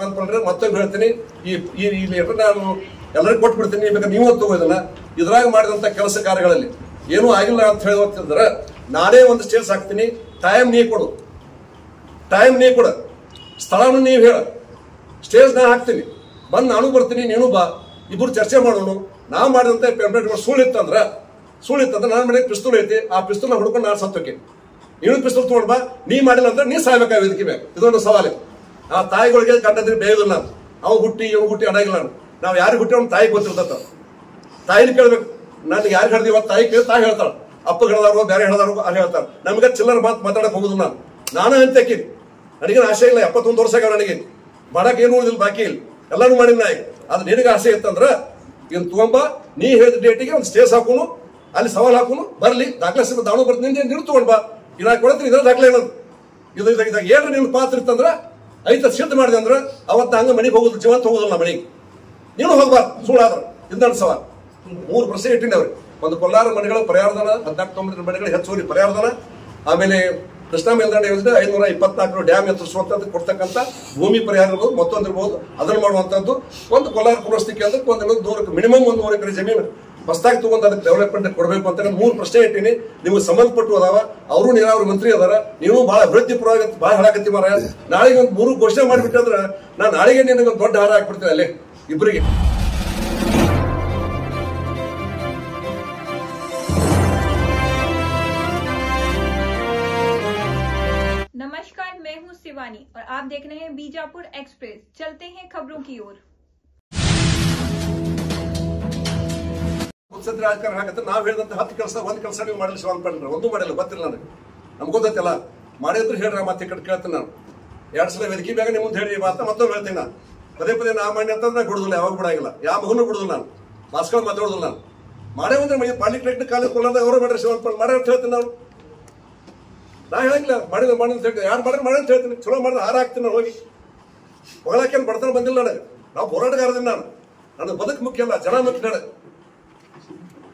ಅಂದ್ಕೊಂಡ್ರೆ ಮತ್ತೊಂದು ಹೇಳ್ತೀನಿ, ಈ ಈ ಲೆಟರ್ ನಾನು ಎಲ್ಲರಿಗೂ ಕೊಟ್ಬಿಡ್ತೀನಿ, ಬೇಕಾದ್ರೆ ನೀವು ತಗೋದನ್ನ ಇದ್ರಾಗ ಮಾಡಿದಂತ ಕೆಲಸ ಕಾರ್ಯಗಳಲ್ಲಿ ಏನೂ ಆಗಿಲ್ಲ ಅಂತ ಹೇಳುವಂತಂದ್ರೆ ನಾನೇ ಒಂದು ಸ್ಟೇಜ್ ಹಾಕ್ತೀನಿ. ಟೈಮ್ ನೀ ಕೊಡು, ಸ್ಥಳವನ್ನು ನೀವು ಹೇಳ, ಸ್ಟೇಜ್ ನಾ ಹಾಕ್ತೀನಿ, ಬಂದು ನಾನು ಬರ್ತೀನಿ, ನೀನು ಬಾ, ಇಬ್ಬರು ಚರ್ಚೆ ಮಾಡೋಣ. ನಾವು ಮಾಡಿದಂತ ಪೇಮೆಂಟ್ ಸುಳ್ಳಿತ್ತಂದ್ರೆ ನನ್ನ ಮನೆಗೆ ಪಿಸ್ತೂಲ್ ಐತಿ, ಆ ಪಿಸ್ತೂಲ್ ಹುಡ್ಕೊಂಡು ನಾನು ಸತ್ತೋಕೆ, ನೀನು ಪಿಸ್ತೂಲ್ ತಗೊಂಡ್ ಬಾ, ನೀ ಮಾಡಿಲ್ಲ ಅಂದ್ರೆ ನೀ ಸಾಯ್ಬೇಕಾಗ ವೇದಿಕೆ ಬೇಕು. ಇದೊಂದು ಸವಾಲು. ಆ ತಾಯಿಗಳಿಗೆ ಗಂಡಂದ್ರೆ ಬೇಯೋದಿಲ್ಲ, ನಾನು ಅವ್ ಹುಟ್ಟಿ ಇವ್ ಹುಟ್ಟಿ ಅಡಗಿಲ್ಲ. ನಾವು ಯಾರಿಗೆ ಹುಟ್ಟಿ ಅವ್ನ ತಾಯಿ ಗೊತ್ತಿರ್ತದ, ತಾಯಿನ ಕೇಳ್ಬೇಕು. ನಾನು ಯಾರಿಗೆ ಹೇಳ್ದೀವ ತಾಯಿ ಕೇಳಿ ತಾಯಿ ಹೇಳ್ತಾಳ, ಅಪ್ಪ ಹೇಳ್ದಾರೋ ಬೇರೆ ಹೇಳ್ದಾರೋ ಅಲ್ಲಿ ಹೇಳ್ತಾರೆ. ನಮ್ಗೆ ಚಿಲ್ಲರ ಮಾತಾಡಕ್ ಹೋಗುದು. ನಾನು ಅಂತ್ಯಕ್ಕಿ ನನಗೇನು ಆಸೆ ಇಲ್ಲ, 71 ವರ್ಷ ಆಗ ನನಗೆ ಮಾಡಕ್ ಏನು ಉಳಿದಿಲ್ಲ, ಬಾಕಿ ಇಲ್ಲ, ಎಲ್ಲಾನು ಮಾಡಿನ. ಅದು ನಿನಗೆ ಆಸೆ ಇತ್ತಂದ್ರ ಇನ್ ತಗೊಂಬ, ನೀ ಹೇಳಿದ ಡೇಟಿಗೆ ಒಂದು ಸ್ಟೇಜ್ ಹಾಕೋನು, ಅಲ್ಲಿ ಸವಾಲ್ ಹಾಕೋನು, ಬರ್ಲಿ ದಾಖಲೆ ಸಿಗ ದಾಣು ಬರ್ತೀನಿ, ನೀನು ತಗೊಂಡ್ ಬಾ, ಇನ್ನ ಕೊಡ್ತೀನಿ. ಇದ್ರ ದಾಖಲೆ ಏನದು ಇದು ಇದಾಗ ಏನ್ರ ನಿನ್ನ ಪಾತ್ರ ಇತ್ತಂದ್ರ ಐತ ಸಿದ್ಧ ಮಾಡಿದೆ ಅಂದ್ರೆ ಅವತ್ತ ಹಂಗ ಮನೆಗೆ ಹೋಗುದು, ಜೀವಂತ ಹೋಗುದಿಲ್ಲ ಮನೆಗೆ. ನೀನು ಹೋಗ್ಬಾರ್ದು ಸುಳ್ಳಾದ್ರ. ಇಂದ ಸವಾಲ್ 3 ಪ್ರಶ್ನೆ ಇಟ್ಟಿನಿ ಅವ್ರಿಗೆ. ಒಂದು ಕೊಲ್ಲಾರ ಮನೆಗಳ ಪರಿಹಾರಧನ 14 ಮನೆಗಳ ಹೆಚ್ಚುವರಿ ಪರಿಹಾರಧನ, ಆಮೇಲೆ ಕೃಷ್ಣಾ ಮೇಲ್ದಂಡೆ ಯೋಜನೆ 524 ಡ್ಯಾಮ್ ಎತ್ತರಿಸುವಂತದ್ದು ಕೊಡ್ತಕ್ಕಂಥ ಭೂಮಿ ಪರಿಹಾರ ಇರ್ಬೋದು, ಮತ್ತೊಂದಿರ್ಬೋದು ಅದನ್ನು ಮಾಡುವಂತದ್ದು. ಒಂದು ಕೊಲ್ಲಾರ ಪುನರ್ಸ್ಥಿತಿ ಅದಕ್ಕೆ ಒಂದು ದೂರಕ್ಕೆ ಮಿನಿಮಮ್ 1 ಎಕರೆ ಜಮೀನು ಹೊಸದಾಗಿ ತಗೊಂಡು ಅದಕ್ಕೆ ಡೆವಲಪ್ಮೆಂಟ್ ಕೊಡಬೇಕು ಅಂತ 3 ಪ್ರಶ್ನೆ ಇಟ್ಟಿನಿ. ನಿಮ್ಗೆ ಸಂಬಂಧಪಟ್ಟು ಅದಾವ, ಅವರು ನೀರಾವರಿ ಮಂತ್ರಿ ಅದಾರ, ನೀವು ಬಹಳ ಅಭಿವೃದ್ಧಿ ಪರವಾಗಿ ಬಹಳ ಹೇಳಕತ್ತಿ ಮಾರ. ನಾಳೆಗೆ ಒಂದು 3 ಘೋಷಣೆ ಮಾಡಿಬಿಟ್ಟಂದ್ರೆ ನಾನು ನಾಳೆಗೆ ನಿನಗೆ ಒಂದು ದೊಡ್ಡ ಹಾರ ಹಾಕ್ಬಿಡ್ತೀನಿ ಅಲ್ಲೇ ಇಬ್ಬರಿಗೆ. नमस्कार, मैं हूं शिवानी और आप देख रहे हैं बीजापुर एक्सप्रेस। चलते हैं खबरों की ओर। ರಾಜಕಾರಣ ಹಾಕತ್ತೆ. ನಾವ್ ಹೇಳಿದಂತ 10 ಕೆಲಸ ಒಂದ್ ಕೆಲಸ ನೀವು ಮಾಡಲಿ ಶಿವನ್ ಪಂಡ್ರೆ ಒಂದು ಮಾಡಿಲ್ಲ, ಗೊತ್ತಿಲ್ಲ ನನಗೆ, ನಮ್ಗೆ ಗೊತ್ತೈತಿಲ್ಲ. ಮಾಡಿದ್ರೆ ಹೇಳ್ರಿ, ಮತ್ತೆ ಈ ಕಡೆ ಕೇಳ್ತೀನಿ ನಾನು. 2 ಸಲ ವೇದಿಕೆ ಬೇಗ ನಿಮ್ಮ ಮುಂದೆ ಹೇಳಿ ಮಾತ್ರ ಮತ್ತೊಮ್ಮೆ ಹೇಳ್ತೀನಿ. ನಾನು ಪದೇ ನಾ ಮಾಡಿ ಅಂತಂದ್ರೆ ಬಿಡುದಿಲ್ಲ, ಯಾವಾಗ ಬಿಡಾಗಿಲ್ಲ, ಯಾವ ಮಗನೂ ಬಿಡುದಿಲ್ಲ, ನಾನು ಮಾಸ್ಕರ್ ಮಾತಾಡೋದಿಲ್ಲ. ನಾನು ಮಾಡೇ ಅಂದ್ರೆ ಪಾಲಿಟೆಕ್ನಿಕ್ ಕಾಲೇಜ್ ಕೊಲ್ಲದ ಅವರು ಮಾಡ್ರಿ ಶಿವನ್ ಪಂಡ್ ಮಾಡೇ ಅಂತ ಹೇಳ್ತೀನಿ. ನಾ ಹೇಳಂಗಿಲ್ಲ ಮಾಡಿದ ಮಾಡಿ ಅಂತ ಹೇಳ್ತೀನಿ, ಯಾರು ಮಾಡಿದ್ರೆ ಮಾಡಿ ಅಂತ ಹೇಳ್ತೀನಿ. ಚಲೋ ಮಾಡಿದ್ರೆ ಹಾರ ಹಾಕ್ತೀನಿ ನಾನು ಹೋಗಿ. ಹೊಗಳಾಕೇನು ಬಡತನ ಬಂದಿಲ್ಲ ನನಗೆ, ನಾವು ಹೋರಾಟಗಾರದಿಂದ. ನನ್ನ ಬದುಕು ಮುಖ್ಯ ಅಲ್ಲ, ಜನ ಮುಖ್ಯ ನನಗೆ.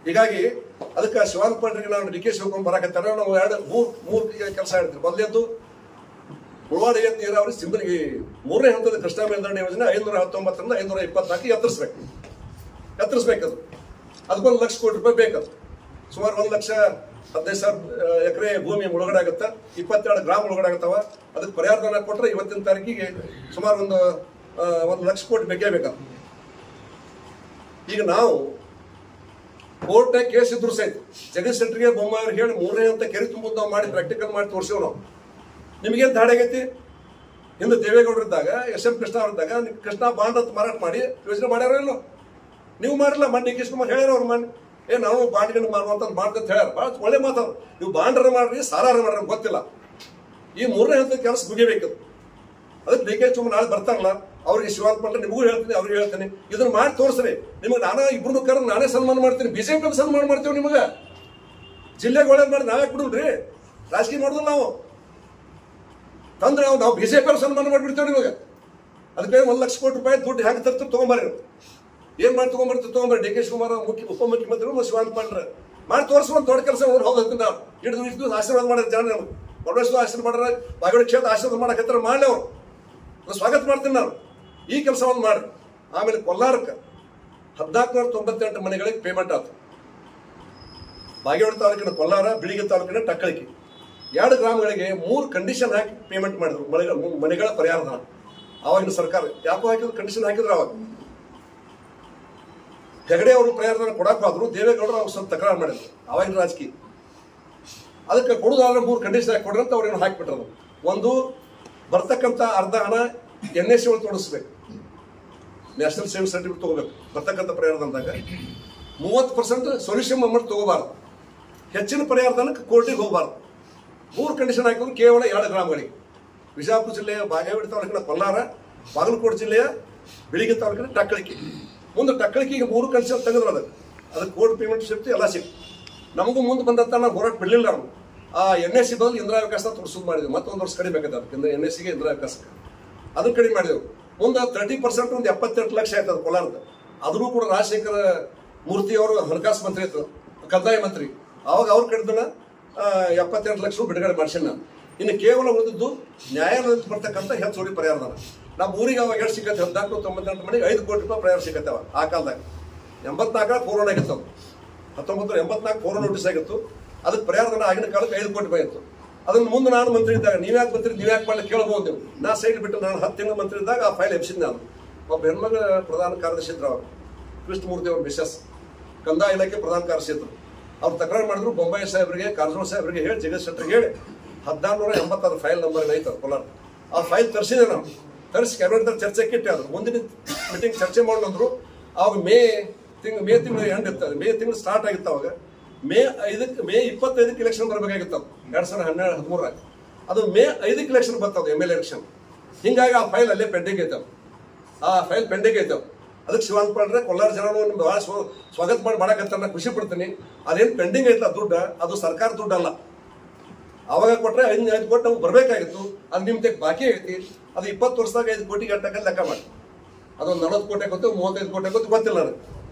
ಹೀಗಾಗಿ ಅದಕ್ಕೆ ಶಿವಾನಂದ ಪಾಟೀಲ್ಗೆ ನಾನು ಡಿ ಕೆ ಶಿವಕುಮಾರ್ ಬರಾಕತ್ತಾರ. ನಾವು ಮೂರು ಕೆಲಸ ಹೇಳ್ತೀವಿ. ಮೊದಲೇದ್ದು ಮುಳವಾಡ ನೀರಾವರಿ ಸಿಂಬರಿಗೆ 3ನೇ ಹಂತದ ಕೃಷ್ಣಾ ಮೇಲ್ದಂಡೆ ಯೋಜನೆ 519ರಿಂದ 524 ಎತ್ತರಿಸ್ಬೇಕದು. ಅದಕ್ಕೊಂದು 1 ಲಕ್ಷ ಕೋಟಿ ರೂಪಾಯಿ ಬೇಕದು. ಸುಮಾರು 1,15,000 ಎಕರೆ ಭೂಮಿ ಮುಳುಗಡೆ ಆಗುತ್ತೆ, 22 ಗ್ರಾಮ ಮುಳುಗಡೆ ಆಗತ್ತವ. ಅದಕ್ಕೆ ಪರಿಹಾರಧನ ಕೊಟ್ಟರೆ ಇವತ್ತಿನ ತಾರೀಕಿಗೆ ಸುಮಾರು ಒಂದು 1 ಲಕ್ಷ ಕೋಟಿ ಬೇಕೇ ಬೇಕಾದ. ಈಗ ನಾವು ಕೋರ್ಟ್ ಕೇಸ್ ಇದ್ರು ಸಹಿತ ಜಗದೀಶ್ ಶೆಟ್ಟರ್ಗೆ ಬೊಮ್ಮಾಯಿ ಹೇಳಿ 3ನೇ ಹಂತ ಕೆರೆ ತುಂಬುದು ನಾವು ಮಾಡಿ ಪ್ರಾಕ್ಟಿಕಲ್ ಮಾಡಿ ತೋರಿಸಿವ್. ನಾವು ನಿಮಗೇನು ದಾಡಿ ಆಗೈತಿ? ಹಿಂದೆ ದೇವೇಗೌಡರು ಇದ್ದಾಗ, SM ಕೃಷ್ಣ ಅವರಿದ್ದಾಗ ಕೃಷ್ಣ ಬಾಂಡ್ ಅಂತ ಮಾರಾಟ ಮಾಡಿ ಯೋಜನೆ ಮಾಡ್ಯಾರೋ ಇಲ್ಲೋ? ನೀವು ಮಾಡಿಲ್ಲ. ಮಣ್ಣಿ ಡಿ ಕೆ ಶಿವಕುಮಾರ್ ಹೇಳ್ಯಾರ ಅವ್ರ ಮಣ್ಣು ನಾವು ಬಾಂಡ್ಗಳನ್ನು ಮಾರುವಂತ ಬಾಂಡ್ ಹೇಳ್ಯಾರ. ಭಾಳ ಒಳ್ಳೆ ಮಾತಾಡ. ನೀವು ಬಾಂಡ್ರ ಮಾಡ್ರಿ, ಸಾರಾರ ಮಾಡ್ರಿ ಗೊತ್ತಿಲ್ಲ. ಈ 3ನೇ ಹಂತದ ಕೆಲಸ ಮುಗಿಬೇಕದು. ಅದಕ್ಕೆ ಡಿ ಕೆ ಶಿವಕುಮಾರ್ ನಾಳೆ ಬರ್ತಾರಲ್ಲ, ಅವ್ರಿಗೆ ಶಿವಾನಂದ ಪಾಟೀಲ್ ನಿಮಗೂ ಹೇಳ್ತೀನಿ, ಅವ್ರಿಗೆ ಹೇಳ್ತೀನಿ, ಇದನ್ನ ಮಾಡಿ ತೋರಿಸ್ರಿ. ನಿಮಗೆ ನಾನೇ ಇಬ್ರು ಕರೆದು ನಾನೇ ಸನ್ಮಾನ ಮಾಡ್ತೀನಿ, ಬಿಜೆಪಿ ಸನ್ಮಾನ ಮಾಡ್ತೀವಿ. ನಿಮಗೆ ಜಿಲ್ಲೆಗೆ ಒಳ್ಳೇದು ಮಾಡಿ ನಾವೇ ಕೊಡಲ್ರಿ, ರಾಜಕೀಯ ಮಾಡೋದಿಲ್ಲ ನಾವು. ತಂದ್ರೆ ನಾವು ಬಿಜೆಪಿ ಸನ್ಮಾನ ಮಾಡಿಬಿಡ್ತೇವೆ ನಿಮಗೆ. ಅದಕ್ಕೆ 1 ಲಕ್ಷ ಕೋಟಿ ರೂಪಾಯಿ ದುಡ್ಡು ಹೆಂಗೆ ತರ್ತೀವಿ ತಗೊಂಬರ್ರಿ. ಏನ್ ಮಾಡಿ ತಗೊಂಬರ್ರಿ. ಡಿ ಕೆ ಶಿವಕುಮಾರ್ ಉಪಮುಖ್ಯಮಂತ್ರಿಗಳು ಶಿವಾನಂದ ಪಾಟೀಲ್ ಮಾಡಿ ತೋರಿಸುವಂತ ದೊಡ್ಡ ಕೆಲಸ ಹೋಗ್ತೀನಿ. ನಾವು ಇಷ್ಟು ಆಶೀರ್ವಾದ ಮಾಡಿದ ಜನ ನಮ್ಗೆ ಬಡವಷ್ಟು ಆಶೀರ್ವಾದ ಮಾಡ್ರ, ಬಾಗೇವಾಡಿ ಕ್ಷೇತ್ರ ಆಶೀರ್ವಾದ ಮಾಡಕತ್ತಾರ, ಮಾಡಲಿ ಅವ್ರು. ಸ್ವಾಗತ ಮಾಡ್ತೀನಿ ನಾನು. ಈ ಕೆಲಸವನ್ನು ಮಾಡ್ರಿ. ಆಮೇಲೆ ಕೊಲ್ಲಾರಕ್ಕೆ 1498 ಮನೆಗಳಿಗೆ ಪೇಮೆಂಟ್ ಆಯ್ತು. ಬಾಗೇವಾಡಿ ತಾಲೂಕಿನ ಕೊಲ್ಲಾರ, ಬಿಳಿಗಿ ತಾಲೂಕಿನ ಟಕ್ಕಳಿಕೆ 2 ಗ್ರಾಮಗಳಿಗೆ 3 ಕಂಡೀಷನ್ ಹಾಕಿ ಪೇಮೆಂಟ್ ಮಾಡಿದ್ರು ಮನೆಗಳ ಪರಿಹಾರಧನ. ಅವಾಗಿನ ಸರ್ಕಾರ ಯಾಕೋ ಹಾಕಿದ್ರು, ಕಂಡೀಷನ್ ಹಾಕಿದ್ರು. ಅವಾಗ ಹೆಗಡೆ ಅವರು ಪರಿಹಾರಧನ ಕೊಡಕ್ಕಾದ್ರು, ದೇವೇಗೌಡರು ಅವ್ರು ಸ್ವಲ್ಪ ತಕರಾರು ಮಾಡಿದ್ರು ಅವಾಗಿನ ರಾಜಕೀಯ. ಅದಕ್ಕೆ ಕೊಡುದಾದ್ರೆ 3 ಕಂಡೀಷನ್ ಹಾಕಿ ಕೊಡ್ರಿ ಅಂತ ಅವ್ರೇನು ಹಾಕಿಬಿಟ್ರು. ಒಂದು, ಬರ್ತಕ್ಕಂಥ ಅರ್ಧ ಹಣ NSC ಒಳಗೆ ತೋರಿಸ್ಬೇಕು, ನ್ಯಾಷನಲ್ ಸೇವಿಂಗ್ ಸರ್ಟಿಫಿಕೇಟ್ ತಗೋಬೇಕು. ಬರ್ತಕ್ಕಂಥ ಪರಿಹಾರದಂದಾಗ 30% ಸೊಲ್ಯೂಷನ್ ಅಮೌಂಟ್ ತಗೋಬಾರ್ದು. ಹೆಚ್ಚಿನ ಪರಿಹಾರಧನಕ್ಕೆ ಕೋರ್ಟಿಗೆ ಹೋಗಬಾರ್ದು. 3 ಕಂಡೀಷನ್ ಹಾಕಿದ್ರು ಕೇವಲ 2 ಗ್ರಾಮಗಳಿಗೆ. ಬಿಜಾಪುರ ಜಿಲ್ಲೆಯ ಬಾಗೇವಾಡಿ ತಾಲೂಕಿನ ಕೊಲ್ಲಾರ, ಬಾಗಲಕೋಟೆ ಜಿಲ್ಲೆಯ ಬಿಳಿಗಿ ತಾಲೂಕಿನ ಟಕ್ಕಳಿಕೆ. ಮುಂದೆ ಟಕ್ಕಳಿಕೆಗೆ 3 ಕಂಡೀಷನ್ ತೆಗೆದ್ರು. ಅದಕ್ಕೆ ಕೋರ್ಟ್ ಪೇಮೆಂಟ್ ಸಿಕ್ತು, ಎಲ್ಲ ಸಿಕ್ತು. ನಮಗೂ ಮುಂದೆ ಬಂದಂತ ನಾವು ಹೋರಾಟ ಬಿಡಲಿಲ್ಲ. ನಾವು ಆ NSC ಬದಲು ಇಂದಿರಾ ವಿಕಾಸ ತೋರಿಸೋದು ಮಾಡಿದ್ವಿ. ಮತ್ತೊಂದು ವರ್ಷ ಕಡಿಮೆ ಬೇಕಾದ ಅದಕ್ಕೆ NSCಗೆ ಇಂದಿರಾ ವಿಕಾಸಕ್ಕೆ ಅದನ್ನ ಕಡಿಮೆ ಮಾಡಿದೆವು. ಮುಂದೆ 30% ಒಂದು 78 ಲಕ್ಷ ಆಯ್ತದ ಕೊಲಾರದ. ಅದನ್ನು ಕೂಡ ರಾಜಶೇಖರ ಮೂರ್ತಿ ಅವರು ಹಣಕಾಸು ಮಂತ್ರಿ ಇತ್ತು, ಕಂದಾಯ ಮಂತ್ರಿ. ಅವಾಗ ಅವ್ರು ಕಡಿದನ 78 ಲಕ್ಷ ಬಿಡುಗಡೆ ಮಾಡಿಸಿ ನಾನು. ಇನ್ನು ಕೇವಲ ಉಳಿದಿದ್ದು ನ್ಯಾಯಾಲಯದಲ್ಲಿ ಬರ್ತಕ್ಕಂಥ ಹೆಚ್ಚುವರಿ ಪರಿಹಾರಧನ. ನಮ್ಮ ಊರಿಗೆ ಅವಾಗ ಎಷ್ಟು ಸಿಕ್ಕತ್ತೆ 1498 ಮನೆಗೆ 5 ಕೋಟಿ ರೂಪಾಯಿ ಪರಿಹಾರ ಸಿಕ್ಕತ್ತೆ ಅವಾಗ ಆ ಕಾಲದಾಗ 84 ಕೊರೋನಾ ಆಗಿತ್ತು. 1984 ಕೊರೋನಾ ನೋಟಿಸ್ ಆಗಿತ್ತು. ಅದಕ್ಕೆ ಪರಿಹಾರಧನ ಆಗಿನ ಕಾಲಕ್ಕೆ 5 ಕೋಟಿ ರೂಪಾಯಿ ಇತ್ತು. ಅದನ್ನ ಮುಂದೆ ನಾನು ಮಂತ್ರಿ ಇದ್ದಾಗ ನೀವ್ಯಾಕೆ ಮಂತ್ರಿ ನೀವ್ಯಾಕೆ ಮಾಡಲಿ ಕೇಳಬಹುದು ನೀವು. ನಾ ಸೈಡ್ ಬಿಟ್ಟು ನಾನು 10 ತಿಂಗಳು ಮಂತ್ರಿ ಇದ್ದಾಗ ಆ ಫೈಲ್ ಎಬ್ಸಿದ್ದೆ ನಾನು. ಒಬ್ಬ ಹೆಣ್ಮಗಳ ಪ್ರಧಾನ ಕಾರ್ಯದರ್ಶಿ ಇದ್ರು ಅವರು ಕೃಷ್ಣಮೂರ್ತಿ ಅವ್ರ ಮಿಸಸ್ ಕಂದಾಯ ಇಲಾಖೆ ಪ್ರಧಾನ ಕಾರ್ಯದರ್ಶಿ ಇದ್ರು. ಅವ್ರು ತಕರಾರು ಮಾಡಿದ್ರು ಬೊಂಬಾಯಿ ಸಾಹೇಬರಿಗೆ ಕಾರಜೋಳ ಸಾಹೇಬರಿಗೆ ಹೇಳಿ ಜಗತ್ ಶೆಟ್ಟರಿಗೆ ಹೇಳಿ 1486 ಫೈಲ್ ನಂಬರ್ ಐತೆ ಕೋಲಾರ. ಆ ಫೈಲ್ ತರಿಸಿದೆ ನಾವು. ತರಿಸಿ ಕ್ಯಾಬಿನೆಟ್ ಚರ್ಚೆ ಕಿಟ್ಟೆ ಆದ್ರು. ಮುಂದಿನ ಮೀಟಿಂಗ್ ಚರ್ಚೆ ಮಾಡೋಂದ್ರು. ಅವಾಗ ಮೇ ತಿಂಗಳು ಎಂಡ್ ಇರ್ತದೆ. ಮೇ ತಿಂಗಳು ಸ್ಟಾರ್ಟ್ ಆಗಿತ್ತು. ಅವಾಗ ಮೇ 25ಕ್ಕೆ ಇಲೆಕ್ಷನ್ ಬರಬೇಕಾಗಿತ್ತು. 2013 ಅದು ಮೇ 5ಕ್ಕೆ ಇಲೆಕ್ಷನ್ ಬರ್ತದೆ MLA ಎಲೆಕ್ಷನ್. ಹಿಂಗಾಗಿ ಆ ಫೈಲ್ ಅಲ್ಲೇ ಪೆಂಡಿಂಗ್ ಐತವ್. ಆ ಫೈಲ್ ಪೆಂಡಿಂಗ್ ಐತವ್. ಅದಕ್ಕೆ ಶಿವಾನಂದ ಪಾಂಡ್ರೆ ಕೊಲ್ಲಾರ ಜನ ನಿಮ್ಗೆ ಭಾಳ ಸ್ವಾಗತ ಮಾಡಿ ಮಾಡಕತ್ತ ಖುಷಿ ಪಡ್ತೀನಿ. ಅದೇನು ಪೆಂಡಿಂಗ್ ಐತಲ್ಲ ದುಡ್ಡು, ಅದು ಸರ್ಕಾರ ದುಡ್ಡು ಅಲ್ಲ. ಅವಾಗ ಕೊಟ್ಟರೆ 5 ಕೋಟಿ ನಮ್ಗೆ ಬರಬೇಕಾಗಿತ್ತು. ಅದು ನಿಮ್ಮ ಬಾಕಿ ಐತಿ. ಅದು 20 ವರ್ಷದಾಗ 5 ಕೋಟಿ ಗಂಟೆ ಲೆಕ್ಕ ಮಾಡಿ. ಅದೊಂದು 40 ಕೋಟಿ ಗೊತ್ತು, 35 ಕೋಟಿ ಗೊತ್ತು, ಗೊತ್ತಿಲ್ಲ ನನಗೆ.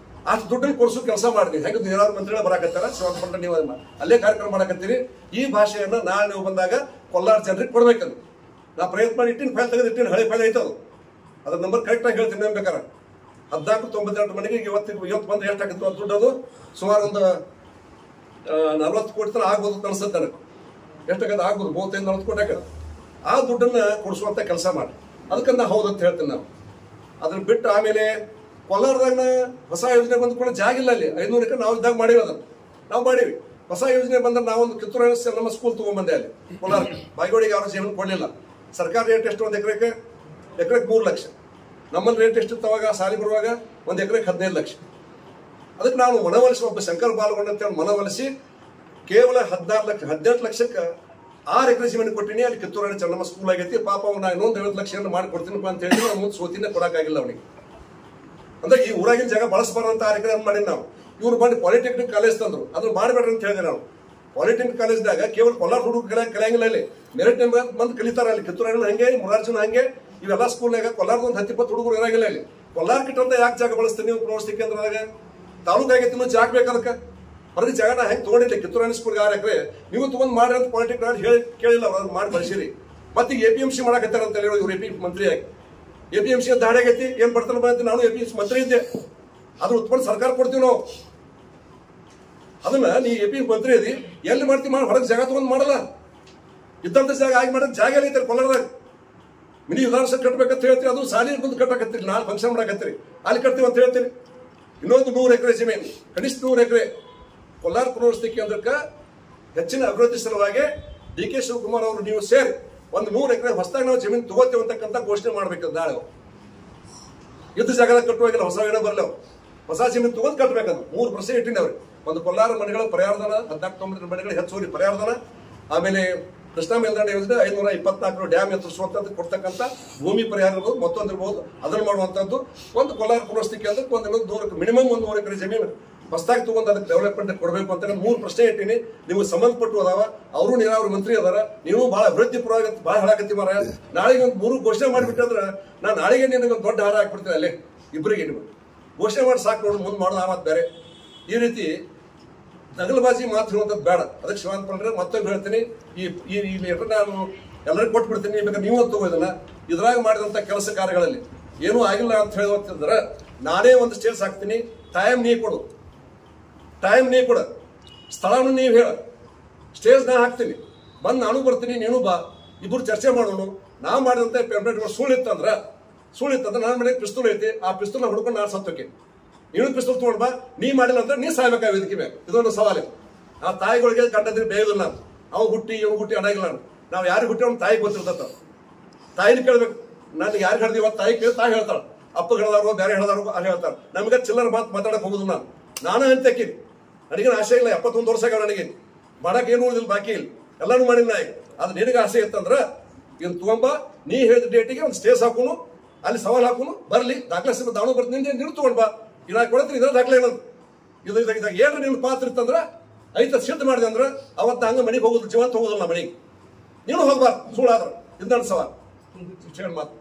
ಅಷ್ಟು ದುಡ್ಡನ್ನು ಕೊಡಿಸೋ ಕೆಲಸ ಮಾಡಿದ್ವಿ. ಹೆಂಗೆ ನೀರಾವರಿ ಮಂತ್ರಿಗಳು ಬರಾಕತ್ತಾರ, ಶಿವಾನಂದ ಪಾಂಡ್ರೆ ನೀವು ಅಲ್ಲೇ ಕಾರ್ಯಕ್ರಮ ಮಾಡಕತ್ತೀರಿ. ಈ ಭಾಷೆಯನ್ನು ನಾಳೆ ನೀವು ಬಂದಾಗ ಕೊಲ್ಲಾರ ಜನರಿಗೆ ಕೊಡ್ಬೇಕದು. ನಾ ಪ್ರಯತ್ನ ಮಾಡಿ ಇಟ್ಟಿನ ಫೈಲ್ ತೆಗೆದು ಇಟ್ಟಿನ ಹಳೆ ಫೈಲ್ ಐತದು. ಅದ್ರ ನಂಬರ್ ಕರೆಕ್ಟಾಗಿ ಹೇಳ್ತೀನಿ ಏನು ಬೇಕಾರೆ. 1498 ಮನೆಗೆ ಇವತ್ತು ಬಂದು ಎಷ್ಟಾಗಿತ್ತು ಅದು ದುಡ್ಡು? ಅದು ಸುಮಾರು ಒಂದು 40 ಕೋಟಿ ತನಕ ಆಗ್ಬೋದು ಅಂತ ಅನ್ಸುತ್ತೆ ನನಗೆ. ಎಷ್ಟಾಗತ್ತೆ ಆಗ್ಬೋದು, 35-40 ಕೋಟಿ ಆಗತ್ತೆ. ಆ ದುಡ್ಡನ್ನು ಕೊಡಿಸುವಂಥ ಕೆಲಸ ಮಾಡಿ. ಅದಕ್ಕೆ ನಾ ಹೌದಂತ ಹೇಳ್ತೀನಿ ನಾವು. ಅದನ್ನ ಬಿಟ್ಟು ಆಮೇಲೆ ಕೋಲಾರದಾಗ ಹೊಸ ಯೋಜನೆ ಬಂದ ಕೂಡ ಜಾಗ ಇಲ್ಲ ಅಲ್ಲಿ. 500 ಎಕರೆ ನಾವು ಇದ್ದಾಗ ಮಾಡೀವಿ. ಅದನ್ನು ನಾವು ಮಾಡೀವಿ. ಹೊಸ ಯೋಜನೆ ಬಂದ್ರೆ ನಾವೊಂದು ಕಿತ್ತೂರು ನಮ್ಮ ಸ್ಕೂಲ್ ತೊಗೊಂಡ್ಬಂದೆ ಅಲ್ಲಿ ಕೋಲಾರ. ಬಾಯಿಗೋಡಿಗೆ ಯಾರು ಜೀವನ ಕೊಡಲಿಲ್ಲ. ಸರ್ಕಾರ ರೇಟ್ ಎಷ್ಟು? ಒಂದು ಎಕರೆಗೆ 3 ಲಕ್ಷ. ನಮ್ಮಲ್ಲಿ ರೇಟ್ ಎಷ್ಟಿತ್ತು ಅವಾಗ ಸಾಲಿ ಬರುವಾಗ? ಒಂದು ಎಕರೆಗೆ 15 ಲಕ್ಷ. ಅದಕ್ಕೆ ನಾವು ಮನವೊಲಿಸಿ ಒಬ್ಬ ಶಂಕರ್ ಬಾಲ್ಗೊಂಡ ಅಂತೇಳಿ ಮನವೊಲಿಸಿ ಕೇವಲ 18 ಲಕ್ಷಕ್ಕೆ 6 ಎಕರೆ ಜಮೀನು ಕೊಟ್ಟಿನಿ. ಅಲ್ಲಿ ಕಿತ್ತೂರಾಣಿ ಚೆನ್ನಮ್ಮ ಸ್ಕೂಲ್ ಆಗೈತಿ. ಪಾಪ ಅವ್ನು ನಾ ಇನ್ನೊಂದು 50 ಲಕ್ಷ ಮಾಡಿ ಕೊಡ್ತೀನಪ್ಪ ಅಂತ ಹೇಳಿ ನಾವು ಮುಂದೆ ಸೋತಿನೇ ಕೊಡೋಕ್ಕಾಗಿಲ್ಲ ಅವನಿಗೆ. ಅಂದ್ರೆ ಈ ಊರಾಗಿನ ಜಾಗ ಬಳಸಬಾರ್ದಂತ 6 ಎಕರೆ ಮಾಡಿ ನಾವು. ಇವ್ರು ಬಂದು ಪಾಲಿಟೆಕ್ನಿಕ್ ಕಾಲೇಜ್ ತಂದ್ರು. ಅದನ್ನ ಮಾಡಬೇಡ್ರಿ ಅಂತ ಹೇಳಿದೆ ನಾವು. ಪಾಲಿಟೆಕ್ನಿಕ್ ಕಾಲೇಜ್ದಾಗ ಕೇವಲ ಕೋಲಾರ ಹುಡುಗರು ಕಲಿಯಂಗಿಲ್ಲ. ಅಲ್ಲಿ ಮೆರಿಟ್ ಬಂದು ಕಲಿತಾರ. ಅಲ್ಲಿ ಕಿತ್ತೂರಾಣಿ ಹಂಗೆ, ಮುರಾರ್ಜುನ ಹಂಗೆ, ಇವೆಲ್ಲ ಸ್ಕೂಲ್ನಾಗ ಕೋಲಾರದ 10-20 ಹುಡುಗರು ಇರಾಗಿಲ್ಲ. ಅಲ್ಲಿ ಕೋಲಾರ ಕಿಟ್ಟಂತ ಯಾಕೆ ಜಾಗ ಬಳಸ್ತೀನಿ ನೀವು ಪ್ರವಾಸಿ ಕೇಂದ್ರದಾಗ? ತಾಲೂಕಾಗೈತಿ ಇನ್ನೂ ಜಾಗ ಬೇಕದಕ್ಕೆ. ಹೊರಗೆ ಜಾಗನ ಹೆಂಗೆ ತೊಗೊಂಡಿಲ್ಲ. ಕಿತ್ತೂರಾಣಿ ಸ್ಕೂಲ್ಗೆ 6 ಎಕರೆ ನೀವು ತೊಗೊಂಡು ಮಾಡ್ರಿ ಅಂತ ಪಾಲಿಟೆಕ್ನಿಕ್ ಹೇಳಿ ಕೇಳಿಲ್ಲ. ಅವ್ರು ಮಾಡಿ ಬಳಸಿರಿ. ಮತ್ತೆ ಈಗ APMC ಮಾಡಕತ್ತಾರ ಅಂತ ಹೇಳಿ ಇವ್ರು AP ಮಂತ್ರಿಯಾಗಿ. APMC ಅಂತ ದಾಡಾಗೈತಿ. ಏನ್ ಬರ್ತಾನೆ ಬಂದು ನಾನು APMC ಮಂತ್ರಿ ಇದ್ದೆ. ಅದ್ರ ಉತ್ಪನ್ನ ಸರ್ಕಾರ ಕೊಡ್ತೀವಿ ನಾವು. ಅದನ್ನ ನೀ APMC ಮಂತ್ರಿ ಅದಿ ಎಲ್ಲಿ ಮಾಡ್ತೀವಿ ಮಾಡಿ. ಹೊರಗೆ ಜಾಗ ತಗೊಂಡು ಮಾಡಲ್ಲ. ಇದ್ದಂತ ಜಾಗ ಆಗಿ ಮಾಡೋದು ಜಾಗ ಎಲ್ಲ ಐತೆ ಕೋಲಾರದಾಗ. ಮಿನಿ ವಿಧಾನಸಭೆ ಕಟ್ಬೇಕಂತ ಹೇಳ್ತೀರಿ. ಅದು ಸಾಲಿ ಬಂದು ಕಟ್ಟಕತ್ತೀರಿ. ನಾಳೆ ಫಂಕ್ಷನ್ ಮಾಡಕತ್ತೀರಿ. ಅಲ್ಲಿ ಕಟ್ತೀವಿ ಅಂತ ಹೇಳ್ತೀರಿ. ಇನ್ನೊಂದು 100 ಎಕರೆ ಜಮೀನು, ಕನಿಷ್ಠ 100 ಎಕರೆ ಕೋಲಾರ ಪುನರ್ವಸತಿ ಕೇಂದ್ರಕ್ಕೆ ಹೆಚ್ಚಿನ ಅಭಿವೃದ್ಧಿ ಸಲುವಾಗಿ DK ಶಿವಕುಮಾರ್ ಅವರು ನೀವು ಸೇರಿ ಒಂದು 100 ಎಕರೆ ಹೊಸದಾಗಿ ನಾವು ಜಮೀನು ತಗೋತೇವೆ ಅಂತಕ್ಕಂಥ ಘೋಷಣೆ ಮಾಡ್ಬೇಕು. ನಾಳೆ ಯುದ್ಧ ಜಾಗದಾಗ ಕಟ್ಟುವಾಗಿಲ್ಲ. ಹೊಸ ಏನೋ ಬರಲ್ಲ. ಹೊಸ ಜಮೀನು ತಗೋದು ಕಟ್ಟಬೇಕದು. 3% ಇಟ್ಟಿನಿ ಅವ್ರಿಗೆ. ಒಂದು ಕೋಲಾರ ಮನೆಗಳ ಪರಿಹಾರಧನ 14-19 ಮನೆಗಳ ಹೆಚ್ಚುವರಿ ಪರಿಹಾರಧನ. ಆಮೇಲೆ ಕೃಷ್ಣಾ ಮೇಲ್ದಂಡೆ ಯೋಜನೆ 524 ಡ್ಯಾಮ್ ಎತ್ತರಿಸುವಂಥದ್ದು ಕೊಡ್ತಕ್ಕಂಥ ಭೂಮಿ ಪರಿಹಾರ ಇರ್ಬೋದು, ಮತ್ತೊಂದಿರ್ಬೋದು, ಅದನ್ನು ಮಾಡುವಂಥದ್ದು. ಒಂದು ಕೋಲಾರ ಪುನರ್ವಸತಿ ಕೇಂದ್ರಕ್ಕೆ ಒಂದು 100 ಮಿನಿಮಮ್ 100 ಎಕರೆ ಜಮೀನು ಹೊಸದಾಗಿ ತಗೊಂಡು ಅದಕ್ಕೆ ಡೆವಲಪ್ಮೆಂಟ್ ಕೊಡಬೇಕು ಅಂತ 3% ಇಟ್ಟಿನಿ. ನೀವು ಸಂಬಂಧಪಟ್ಟು ಅದಾವ. ಅವರು ನೀರಾವರಿ ಮಂತ್ರಿ ಅದಾರ. ನೀವು ಭಾಳ ಅಭಿವೃದ್ಧಿ ಪರವಾಗಿ ಭಾಳ ಹೇಳಕತ್ತಿ ಮಾರ. ನಾಳೆಗೆ ಒಂದು 3 ಘೋಷಣೆ ಮಾಡಿಬಿಟ್ಟಂದ್ರೆ ನಾನು ನಾಳೆಗೆ ನಿನಗೆ ಒಂದು ದೊಡ್ಡ ಹಾರ ಹಾಕ್ಬಿಡ್ತೀನಿ. ಅಲ್ಲೇ ಇಬ್ಬರಿಗೆ ಘೋಷಣೆ ಮಾಡಿ ಸಾಕು ನೋಡಿ. ಮುಂದೆ ಮಾಡೋದು ಆವತ್ತು ಬೇರೆ. ಈ ರೀತಿ ದಗಲಬಾಜಿ ಮಾತು ಹೇಳುವಂಥದ್ದು ಬೇಡ. ಅದಕ್ಕೆ ಶಿವಾನಂದ ಪಾಂಡ್ರೆ ಮತ್ತೊಂದು ಹೇಳ್ತೀನಿ. ಈ ಲೆಟರ್ ನಾನು ಎಲ್ಲರಿಗೂ ಕೊಟ್ಬಿಡ್ತೀನಿ. ಬೇಕಾದ್ರೆ ನೀವು ತಗೋದನ್ನ ಇದ್ರಾಗ ಮಾಡಿದಂಥ ಕೆಲಸ ಕಾರ್ಯಗಳಲ್ಲಿ ಏನೂ ಆಗಿಲ್ಲ ಅಂತ ಹೇಳುವಂತಂದ್ರೆ ನಾನೇ ಒಂದು ಸ್ಟೇಜ್ ಹಾಕ್ತೀನಿ. ಟೈಮ್ ನೀ ಕೊಡು. ಸ್ಥಳವನ್ನು ನೀವು ಹೇಳ. ಸ್ಟೇಜ್ ನಾ ಹಾಕ್ತೀನಿ. ಬಂದು ನಾನು ಬರ್ತೀನಿ, ನೀನು ಬಾ. ಇಬ್ಬರು ಚರ್ಚೆ ಮಾಡೋಣ. ನಾ ಮಾಡಿದಂಥ ಪೇಮೆಂಟ್ ಸುಳ್ಳಿತ್ತಂದ್ರೆ ನನ್ನ ಮನೆಗೆ ಪಿಸ್ತೂಲ್ ಐತಿ. ಆ ಪಿಸ್ತೂಲ್ನ ಹುಡ್ಕೊಂಡು ನಾನು ಸತ್ತೋಕೆ. ನೀನು ಪಿಸ್ತೂಲ್ ತೊಗೊಂಡು ಬಾ. ನೀ ಮಾಡಿಲ್ಲ ಅಂದ್ರೆ ನೀ ಸಾಯ್ಬೇಕಾ ವೇದಿಕೆ ಮೇಲೆ. ಇದೊಂದು ಸವಾಲು. ಆ ತಾಯಿಗಳಿಗೆ ಗಂಡದ್ರಿ ಬೇಯೋದಿಲ್ಲ ನಾನು. ಅವ್ನು ಹುಟ್ಟಿ ಅಡಾಗಿಲ್ಲ ನಾನು. ನಾವು ಯಾರಿಗೆ ಹುಟ್ಟಿ ಅವ್ನು ತಾಯಿಗೆ ಗೊತ್ತಿರ್ತದ. ತಾಯಿನ ಕೇಳ್ಬೇಕು. ನಾನು ಯಾರಿಗೆ ಹೇಳ್ದೀವ ತಾಯಿ ಕೇಳಿ ತಾಯಿ ಹೇಳ್ತಾಳೆ. ಅಪ್ಪ ಹೇಳ್ದಾರು ಬೇರೆ ಹೇಳ್ದಾರು ಅಲ್ಲಿ ಹೇಳ್ತಾರೆ. ನಮಗೆ ಚಿಲ್ಲರ ಮಾತಾಡಕ್ ಹೋಗುದು ನಾನು ಅಂತಕ್ಕೀನಿ. ನನಗೇನು ಆಸೆ ಇಲ್ಲ. 71 ವರ್ಷ ಆಗ ನನಗೆ ಮಾಡಕ್ ಏನು ಉಳಿದಿಲ್ಲ, ಬಾಕಿ ಇಲ್ಲ. ಎಲ್ಲಾನು ಮಾಡಿನ ನಾಯಿ. ಅದು ನಿನಗೆ ಆಸೆ ಇತ್ತಂದ್ರ ಇದನ್ನು ತಗೊಂಬ. ನೀ ಹೇಳಿದ ಡೇಟಿಗೆ ಒಂದು ಸ್ಟೇಜ್ ಹಾಕೋನು, ಅಲ್ಲಿ ಸವಾಲ್ ಹಾಕೋನು, ಬರ್ಲಿ ದಾಖಲೆ ಸಿಗ ದಾವಣ ಬರ್ತೀನಿ. ನೀನು ತಗೊಂಡ್ ಬಾ. ಇದಾಗ ಕೊಡ್ತೀನಿ. ಇದ್ರ ದಾಖಲೆ ಏನದು ಇದಾಗ ಏನ್ರ ನಿನ್ನ ಪಾತ್ರ ಇತ್ತಂದ್ರ ಐತ ಸಿದ್ಧ ಮಾಡಿದೆ ಅಂದ್ರೆ ಅವತ್ತ ಹಂಗ ಮನೆಗೆ ಹೋಗುದು, ಜೀವಂತ ಹೋಗುದಿಲ್ಲ ಮನೆಗೆ. ನೀನು ಹೋಗ್ಬಾರ್ದು ಸುಳ್ಳಾದ್ರ. ಇದು ನನ್ನ ಸವಾಲ್. ಮಾತು